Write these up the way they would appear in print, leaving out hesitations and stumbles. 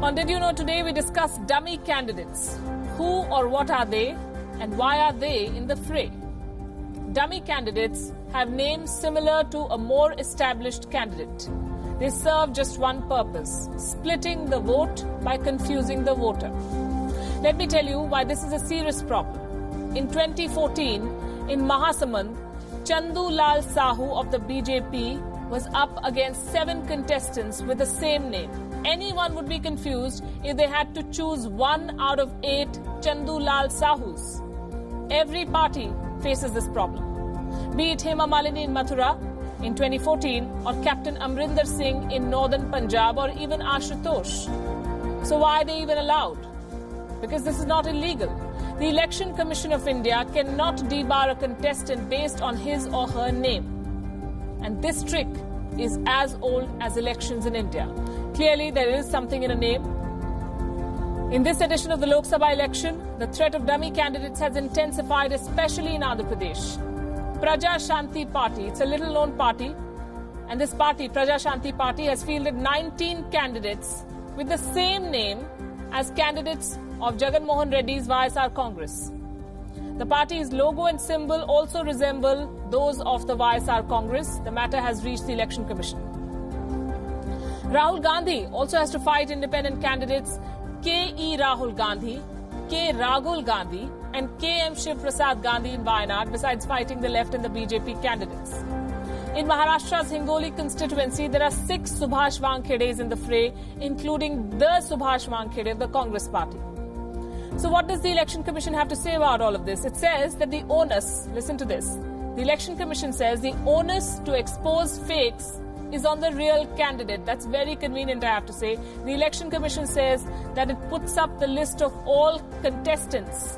On Did You Know Today, we discuss dummy candidates. Who or what are they, and why are they in the fray? Dummy candidates have names similar to a more established candidate. They serve just one purpose: splitting the vote by confusing the voter. Let me tell you why this is a serious problem. In 2014, in Mahasamand, Chandu Lal Sahu of the BJP was up against 7 contestants with the same name. Anyone would be confused if they had to choose 1 out of 8 Chandu Lal Sahus. Every party faces this problem. Be it Hema Malini in Mathura in 2014 or Captain Amrinder Singh in northern Punjab or even Ashutosh. So why are they even allowed? Because this is not illegal. The Election Commission of India cannot debar a contestant based on his or her name. And this trick is as old as elections in India. Clearly, there is something in a name. In this edition of the Lok Sabha election, the threat of dummy candidates has intensified, especially in Andhra Pradesh. Praja Shanti Party, it's a little-known party, and this party, Praja Shanti Party, has fielded 19 candidates with the same name as candidates of Jagan Mohan Reddy's YSR Congress. The party's logo and symbol also resemble those of the YSR Congress. The matter has reached the Election Commission. Rahul Gandhi also has to fight independent candidates K.E. Rahul Gandhi, K. Rahul Gandhi and K.M. Shiv Prasad Gandhi in Wayanad, besides fighting the left and the BJP candidates. In Maharashtra's Hingoli constituency, there are 6 Subhash Wankhede in the fray, including the Subhash Wankhede of the Congress party. So what does the Election Commission have to say about all of this? It says that the onus, listen to this, the Election Commission says the onus to expose fakes is on the real candidate. That's very convenient, I have to say. The Election Commission says that it puts up the list of all contestants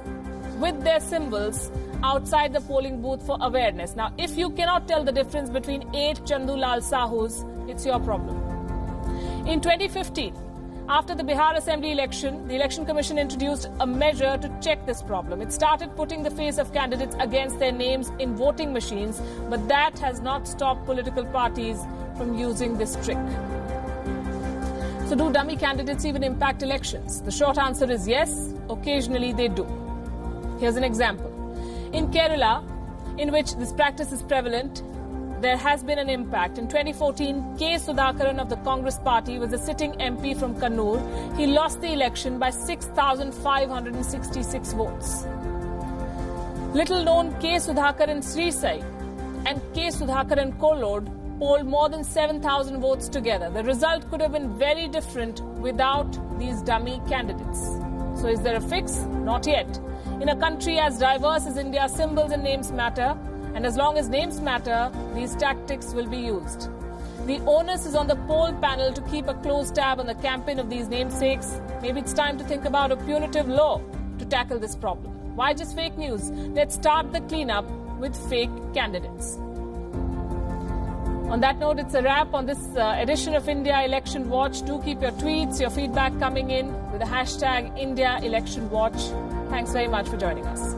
with their symbols outside the polling booth for awareness. Now, if you cannot tell the difference between 8 Chandu Lal Sahus, it's your problem. In 2015, after the Bihar Assembly election, the Election Commission introduced a measure to check this problem. It started putting the face of candidates against their names in voting machines, but that has not stopped political parties from using this trick. So do dummy candidates even impact elections? The short answer is yes, occasionally they do. Here's an example. In Kerala, in which this practice is prevalent, there has been an impact. In 2014, K. Sudhakaran of the Congress party was a sitting MP from Kannur. He lost the election by 6,566 votes. Little known K. Sudhakaran Srisai and K. Sudhakaran Kolod polled more than 7,000 votes together. The result could have been very different without these dummy candidates. So is there a fix? Not yet. In a country as diverse as India, symbols and names matter. And as long as names matter, these tactics will be used. The onus is on the poll panel to keep a close tab on the campaign of these namesakes. Maybe it's time to think about a punitive law to tackle this problem. Why just fake news? Let's start the cleanup with fake candidates. On that note, it's a wrap on this edition of India Election Watch. Do keep your tweets, your feedback coming in with the hashtag India Election Watch. Thanks very much for joining us.